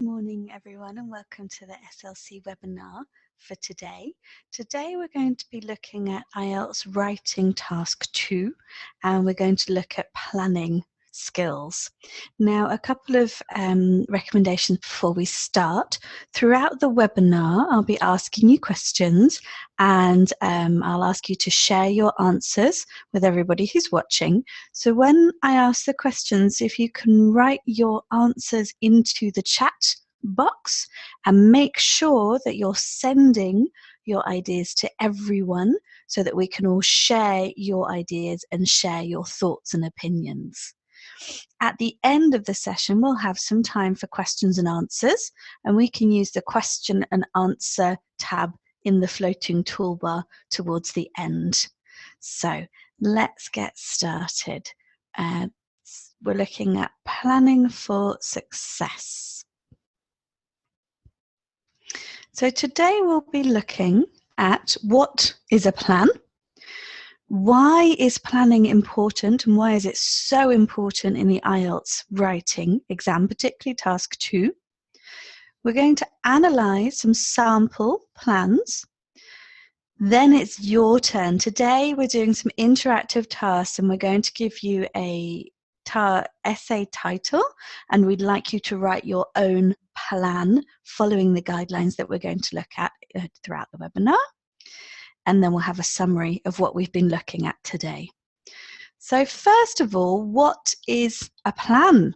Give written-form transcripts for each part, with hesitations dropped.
Morning everyone and welcome to the SLC webinar for today. Today we're going to be looking at IELTS writing task 2 and we're going to look at planning skills. Now a couple of recommendations before we start. Throughout the webinar I'll be asking you questions and I'll ask you to share your answers with everybody who's watching. So when I ask the questions, if you can write your answers into the chat box and make sure that you're sending your ideas to everyone so that we can all share your ideas and share your thoughts and opinions. At the end of the session, we'll have some time for questions and answers, and we can use the question and answer tab in the floating toolbar towards the end. So let's get started. We're looking at planning for success. So today we'll be looking at what is a plan, why is planning important and why is it so important in the IELTS writing exam, particularly task 2. We're going to analyse some sample plans. Then it's your turn. Today we're doing some interactive tasks and we're going to give you a essay title and we'd like you to write your own plan following the guidelines that we're going to look at throughout the webinar. And then we'll have a summary of what we've been looking at today. So first of all, what is a plan?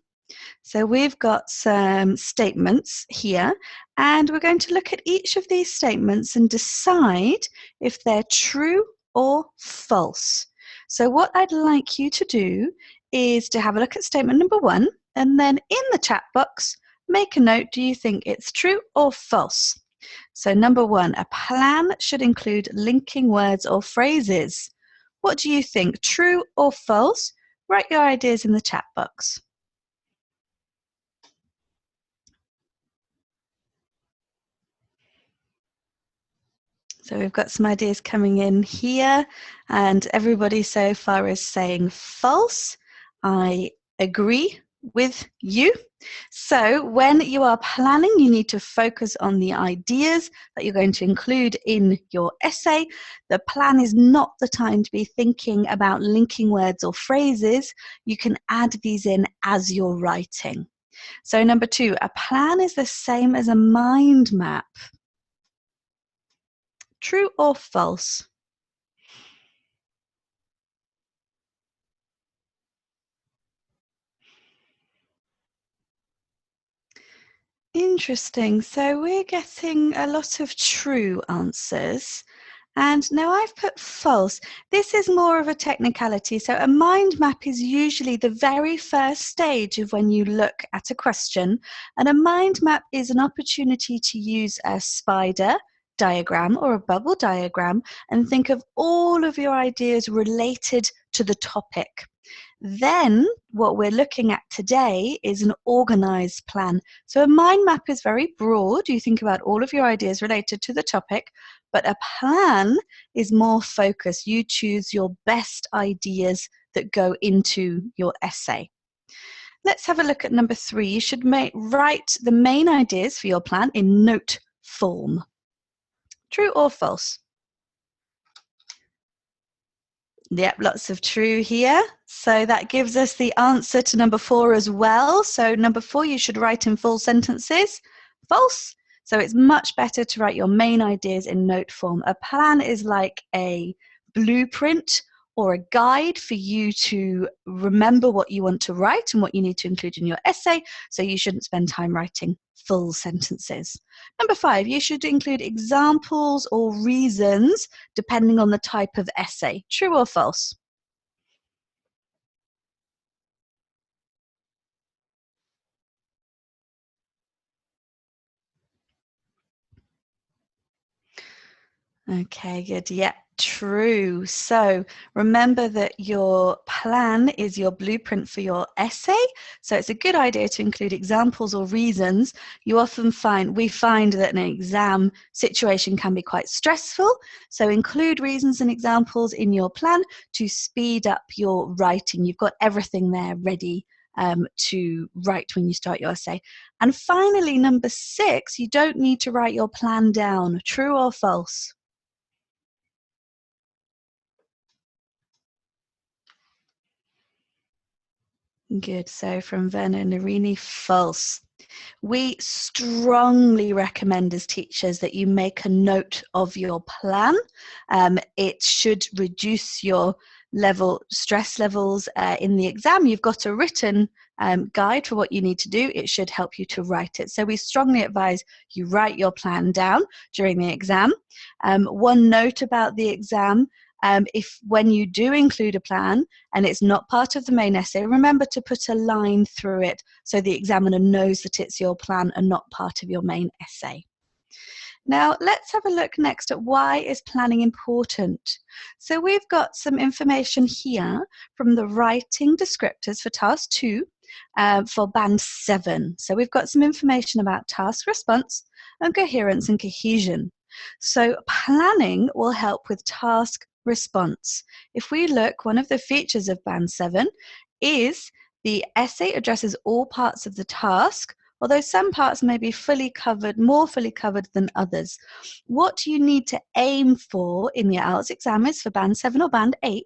So we've got some statements here and we're going to look at each of these statements and decide if they're true or false. So what I'd like you to do is to have a look at statement number 1 and then in the chat box make a note, do you think it's true or false? So number 1, a plan should include linking words or phrases. What do you think, true or false? Write your ideas in the chat box. So we've got some ideas coming in here and everybody so far is saying false. I agree with you. So when you are planning, you need to focus on the ideas that you're going to include in your essay. The plan is not the time to be thinking about linking words or phrases. You can add these in as you're writing. So number 2, a plan is the same as a mind map. True or false? Interesting. So we're getting a lot of true answers. And now I've put false. This is more of a technicality. So a mind map is usually the very first stage of when you look at a question. And a mind map is an opportunity to use a spider diagram or a bubble diagram and think of all of your ideas related to the topic. Then what we're looking at today is an organized plan. So a mind map is very broad. You think about all of your ideas related to the topic, but a plan is more focused. You choose your best ideas that go into your essay. Let's have a look at number 3. You should write the main ideas for your plan in note form. True or false? Yep, lots of true here. So that gives us the answer to number 4 as well. So number 4, you should write in full sentences. False. So it's much better to write your main ideas in note form. A plan is like a blueprint or a guide for you to remember what you want to write and what you need to include in your essay. So you shouldn't spend time writing full sentences. Number 5, you should include examples or reasons depending on the type of essay. True or false? Okay, good. Yeah, true. So remember that your plan is your blueprint for your essay. So it's a good idea to include examples or reasons. You often we find that an exam situation can be quite stressful. So include reasons and examples in your plan to speed up your writing. You've got everything there ready to write when you start your essay. And finally, number 6, you don't need to write your plan down. True or false? Good. So from Verna Narini, false. We strongly recommend as teachers that you make a note of your plan. It should reduce your stress levels in the exam. You've got a written guide for what you need to do. It should help you to write it. So we strongly advise you write your plan down during the exam. One note about the exam: if when you do include a plan and it's not part of the main essay, remember to put a line through it so the examiner knows that it's your plan and not part of your main essay. Now, let's have a look next at why is planning important. So we've got some information here from the writing descriptors for task 2 for band 7. So we've got some information about task response and coherence and cohesion. So planning will help with task response. If we look, one of the features of band 7 is the essay addresses all parts of the task, although some parts may be more fully covered than others. What you need to aim for in the IELTS exam is for band 7 or band 8,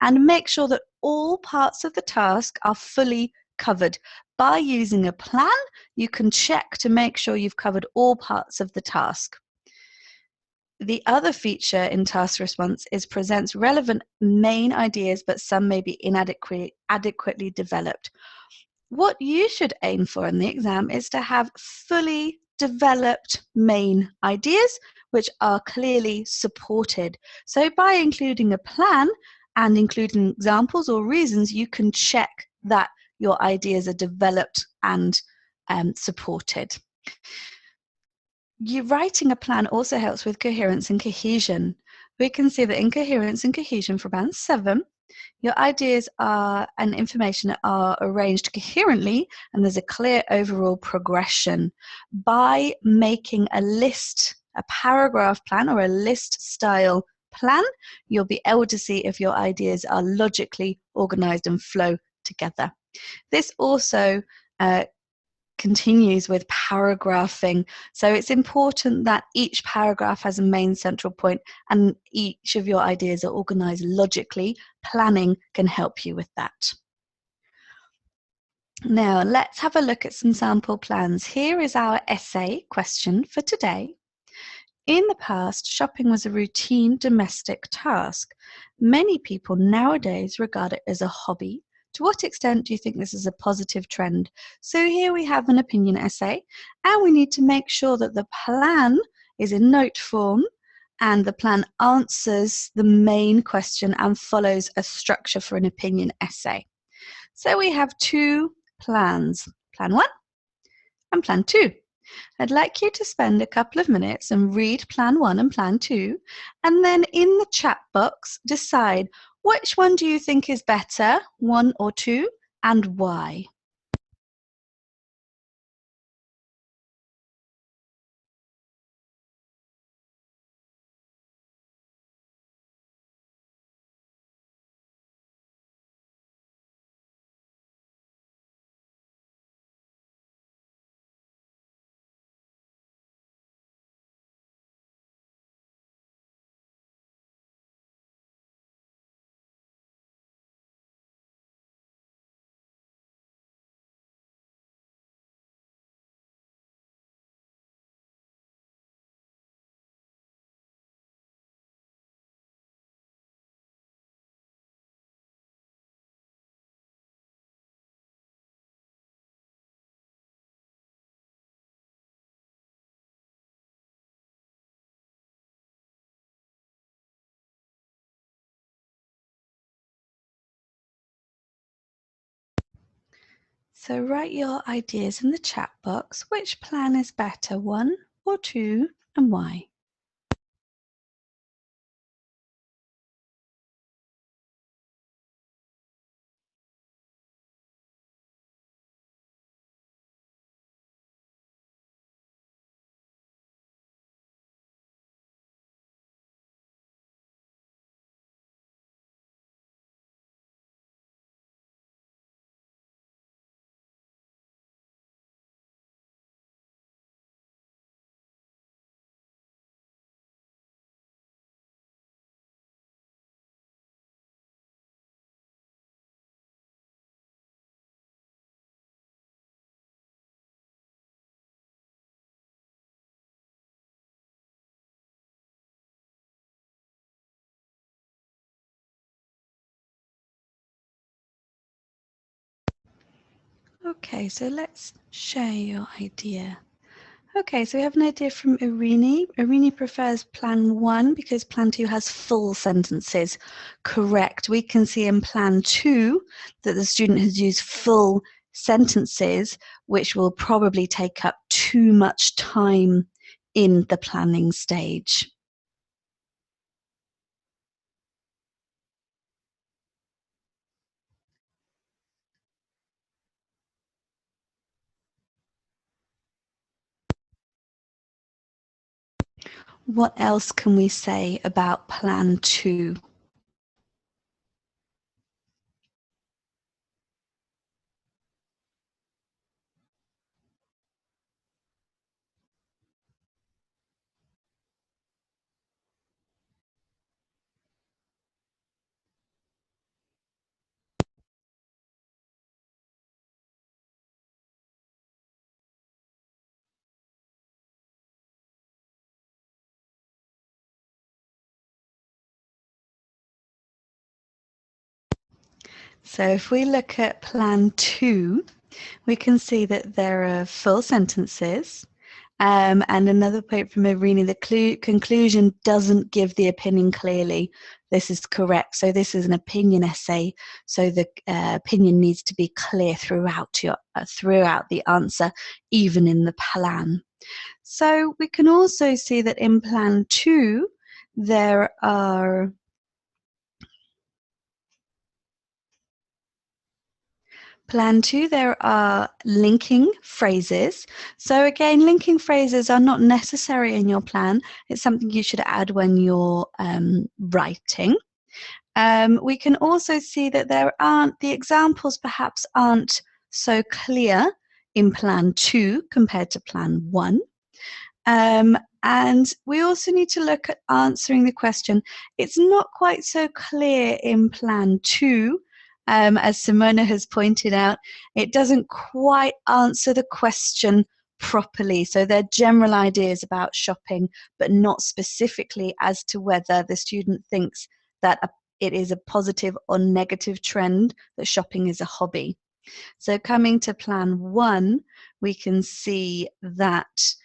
and make sure that all parts of the task are fully covered. By using a plan, you can check to make sure you've covered all parts of the task. The other feature in task response is presents relevant main ideas, but some may be inadequately developed. What you should aim for in the exam is to have fully developed main ideas which are clearly supported. So by including a plan and including examples or reasons, you can check that your ideas are developed and supported. Writing a plan also helps with coherence and cohesion. We can see that in coherence and cohesion for band 7, your ideas and information are arranged coherently, and there's a clear overall progression. By making a list, a paragraph plan or a list style plan, you'll be able to see if your ideas are logically organized and flow together. This also continues with paragraphing. So it's important that each paragraph has a main central point and each of your ideas are organized logically. Planning can help you with that. Now let's have a look at some sample plans. Here is our essay question for today. In the past, shopping was a routine domestic task. Many people nowadays regard it as a hobby. To what extent do you think this is a positive trend? So here we have an opinion essay, and we need to make sure that the plan is in note form and the plan answers the main question and follows a structure for an opinion essay. So we have 2 plans, plan 1 and plan 2. I'd like you to spend a couple of minutes and read plan 1 and plan 2, and then in the chat box decide which one do you think is better, 1 or 2, and why. So write your ideas in the chat box. Which plan is better, 1 or 2, and why? Okay, so let's share your idea. Okay, so we have an idea from Irini. Irini prefers plan 1 because plan 2 has full sentences. Correct. We can see in plan 2 that the student has used full sentences, which will probably take up too much time in the planning stage. What else can we say about plan 2? So if we look at plan 2, we can see that there are full sentences. And another point from Irene, the conclusion doesn't give the opinion clearly. This is correct. So this is an opinion essay. So the opinion needs to be clear throughout the answer, even in the plan. So we can also see that in plan 2, there are Plan 2, there are linking phrases. So again, linking phrases are not necessary in your plan. It's something you should add when you're writing. We can also see that the examples perhaps aren't so clear in plan 2 compared to plan 1. And we also need to look at answering the question. It's not quite so clear in plan 2, as Simona has pointed out. It doesn't quite answer the question properly. So they're general ideas about shopping, but not specifically as to whether the student thinks that it is a positive or negative trend that shopping is a hobby. So coming to plan 1, we can see that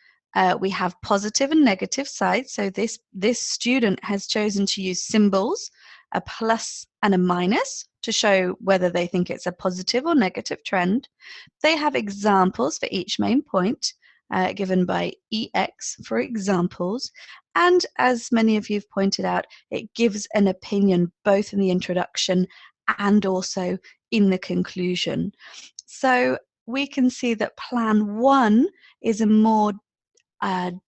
we have positive and negative sides. So this student has chosen to use symbols, a plus and a minus, to show whether they think it's a positive or negative trend. They have examples for each main point, given by EX for examples. And as many of you have pointed out, it gives an opinion both in the introduction and also in the conclusion. So we can see that plan 1 is a more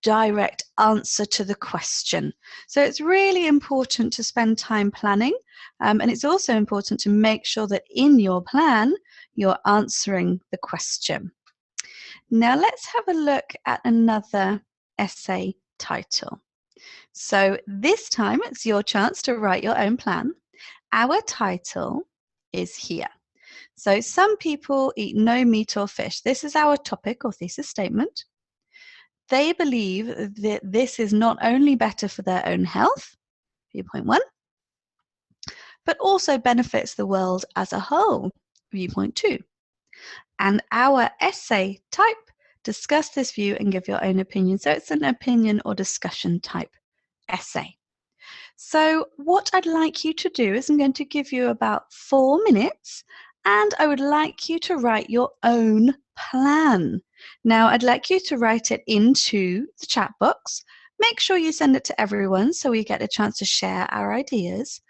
direct answer to the question. So it's really important to spend time planning, and it's also important to make sure that in your plan you're answering the question. Now let's have a look at another essay title. So this time it's your chance to write your own plan. Our title is here. So some people eat no meat or fish. This is our topic or thesis statement. They believe that this is not only better for their own health, viewpoint 1, but also benefits the world as a whole, viewpoint 2. And our essay type, discuss this view and give your own opinion. So it's an opinion or discussion type essay. So what I'd like you to do is I'm going to give you about 4 minutes, and I would like you to write your own plan. Now, I'd like you to write it into the chat box. Make sure you send it to everyone so we get a chance to share our ideas.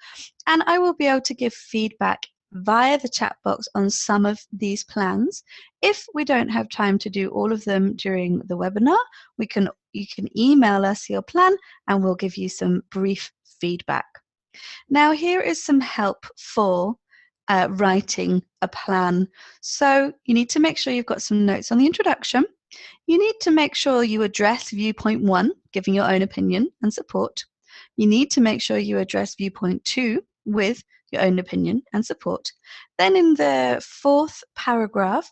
And I will be able to give feedback via the chat box on some of these plans. If we don't have time to do all of them during the webinar, you can email us your plan and we'll give you some brief feedback. Now, here is some help for writing a plan. So you need to make sure you've got some notes on the introduction. You need to make sure you address viewpoint 1, giving your own opinion and support. You need to make sure you address viewpoint 2 with your own opinion and support. Then in the 4th paragraph,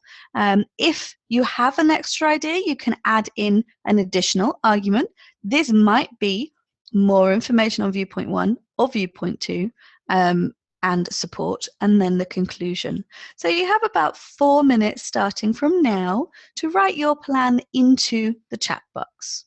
if you have an extra idea, you can add in an additional argument. This might be more information on viewpoint 1 or viewpoint 2, and support, and then the conclusion. So you have about 4 minutes starting from now to write your plan into the chat box.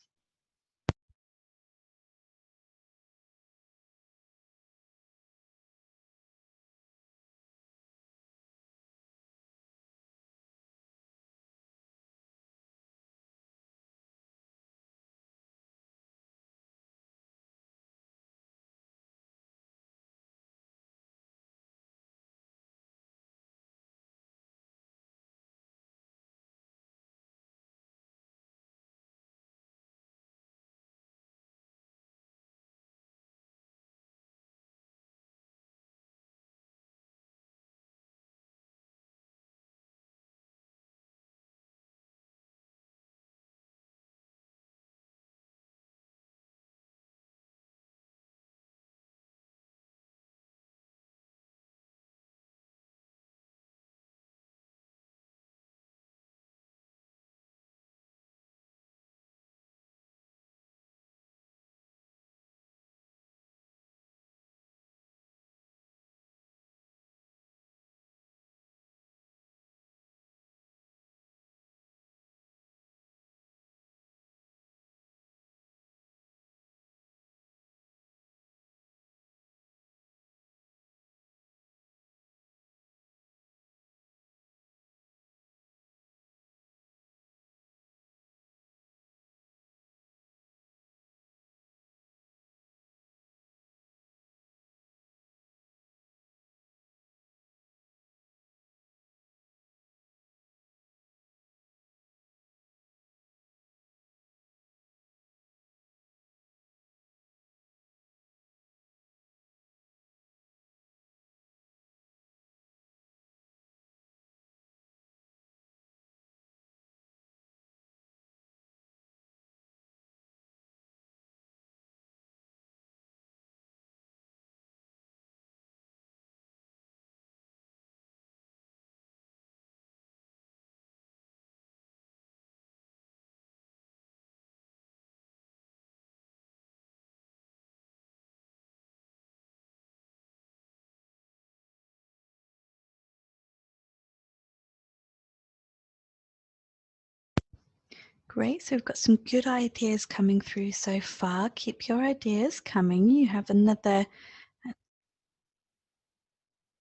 Great, so we've got some good ideas coming through so far. Keep your ideas coming. You have another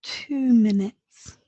2 minutes.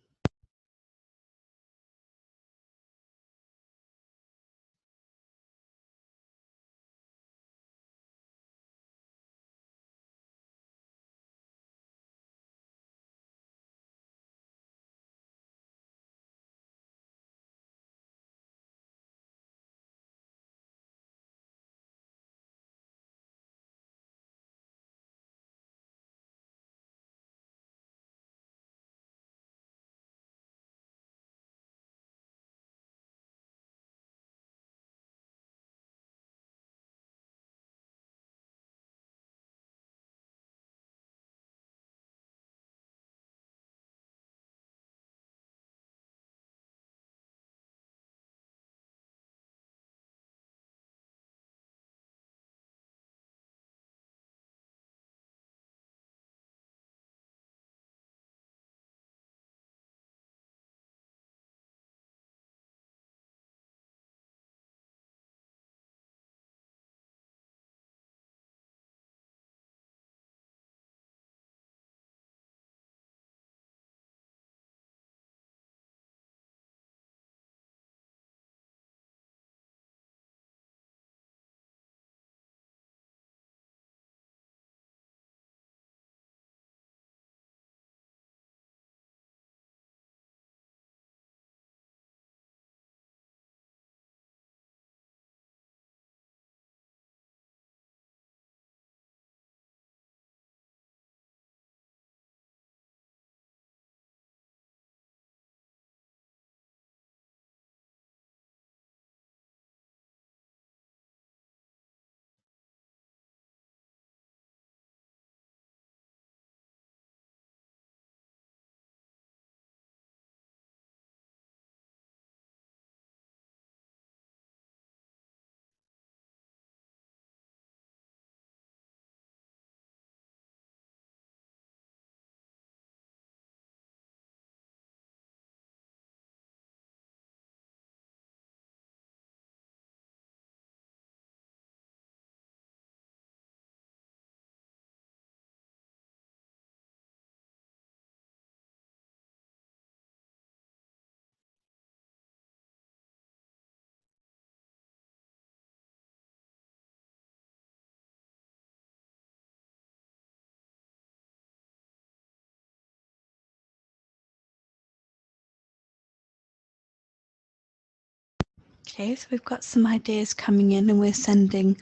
Okay, so we've got some ideas coming in and we're sending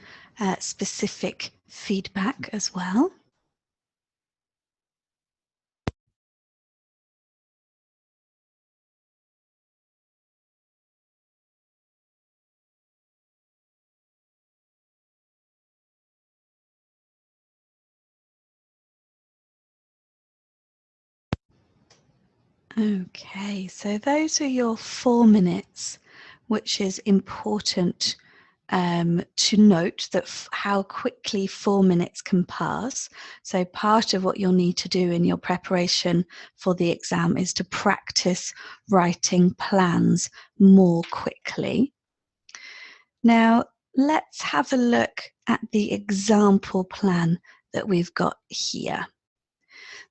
specific feedback as well. Okay, so those are your 4 minutes, which is important to note that how quickly 4 minutes can pass. So part of what you'll need to do in your preparation for the exam is to practice writing plans more quickly. Now, let's have a look at the example plan that we've got here.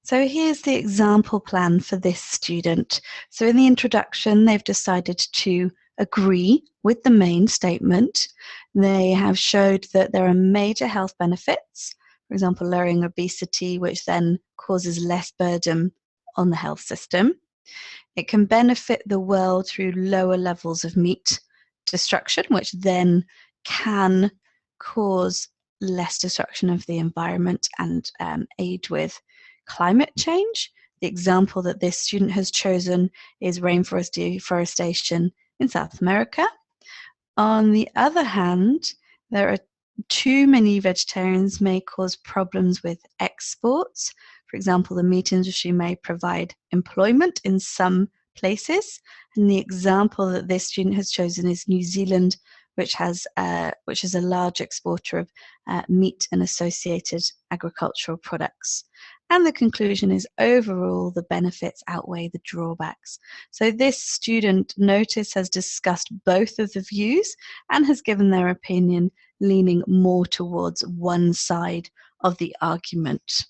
So here's the example plan for this student. So in the introduction, they've decided to agree with the main statement. They have showed that there are major health benefits, for example, lowering obesity, which then causes less burden on the health system. It can benefit the world through lower levels of meat destruction, which then can cause less destruction of the environment and aid with climate change. The example that this student has chosen is rainforest deforestation in South America. On the other hand, there are too many vegetarians may cause problems with exports. For example, the meat industry may provide employment in some places. And the example that this student has chosen is New Zealand, which is a large exporter of meat and associated agricultural products. And the conclusion is overall the benefits outweigh the drawbacks. So this student, notice, has discussed both of the views and has given their opinion leaning more towards one side of the argument.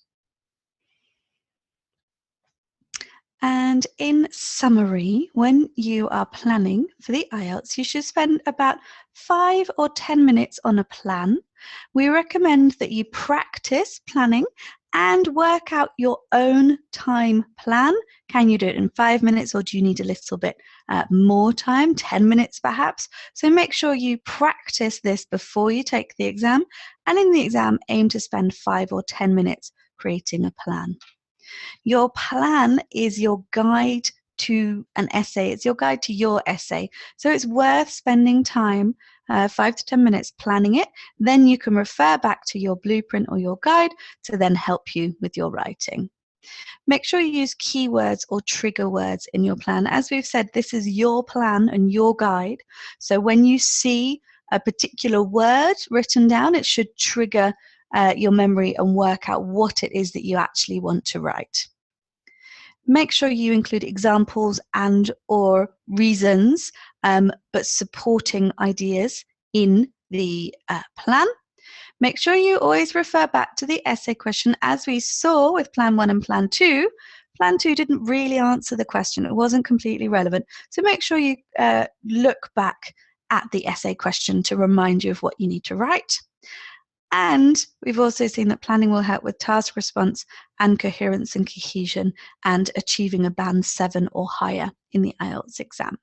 And in summary, when you are planning for the IELTS, you should spend about 5 or 10 minutes on a plan. We recommend that you practice planning and work out your own time plan. Can you do it in 5 minutes, or do you need a little bit more time, 10 minutes perhaps? So make sure you practice this before you take the exam, and in the exam, aim to spend 5 or 10 minutes creating a plan. Your plan is your guide to an essay. It's your guide to your essay. So it's worth spending time, 5 to 10 minutes planning it. Then you can refer back to your blueprint or your guide to then help you with your writing. Make sure you use keywords or trigger words in your plan. As we've said, this is your plan and your guide. So when you see a particular word written down, it should trigger your memory and work out what it is that you actually want to write. Make sure you include examples and or reasons, but supporting ideas in the plan. Make sure you always refer back to the essay question. As we saw with Plan 1 and Plan 2, Plan 2 didn't really answer the question. It wasn't completely relevant. So make sure you look back at the essay question to remind you of what you need to write. And we've also seen that planning will help with task response and coherence and cohesion and achieving a band 7 or higher in the IELTS exam.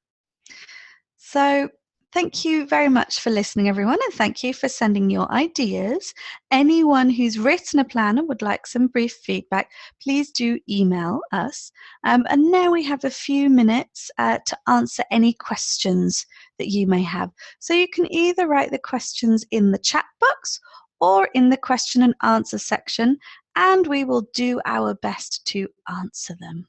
So thank you very much for listening, everyone, and thank you for sending your ideas. Anyone who's written a plan and would like some brief feedback, please do email us. And now we have a few minutes to answer any questions that you may have. So you can either write the questions in the chat box or in the question and answer section, and we will do our best to answer them.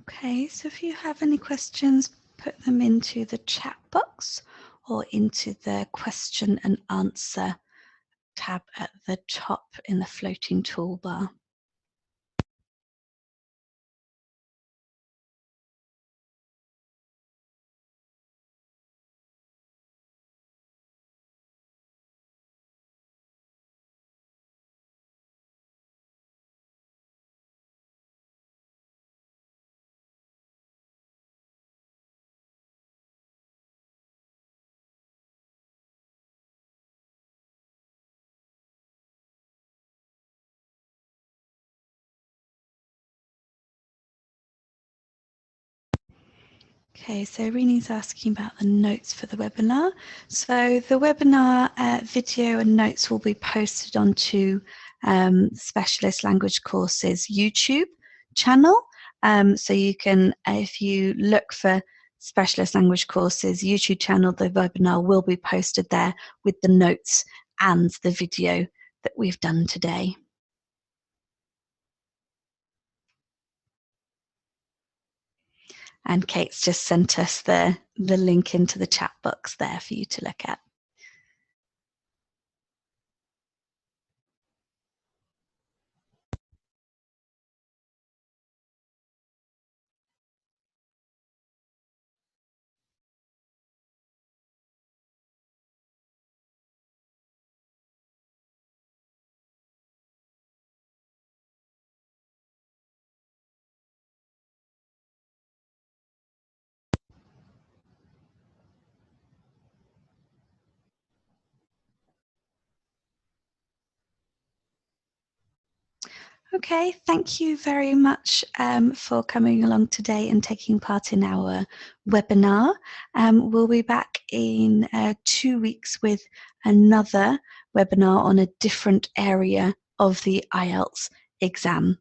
Okay, so if you have any questions, put them into the chat box or into the question and answer tab at the top in the floating toolbar. Okay, so Rini's asking about the notes for the webinar. So the webinar video and notes will be posted onto Specialist Language Courses YouTube channel. So you can, if you look for Specialist Language Courses YouTube channel, the webinar will be posted there with the notes and the video that we've done today. And Kate's just sent us the link into the chat box there for you to look at. Okay, thank you very much for coming along today and taking part in our webinar. We'll be back in 2 weeks with another webinar on a different area of the IELTS exam.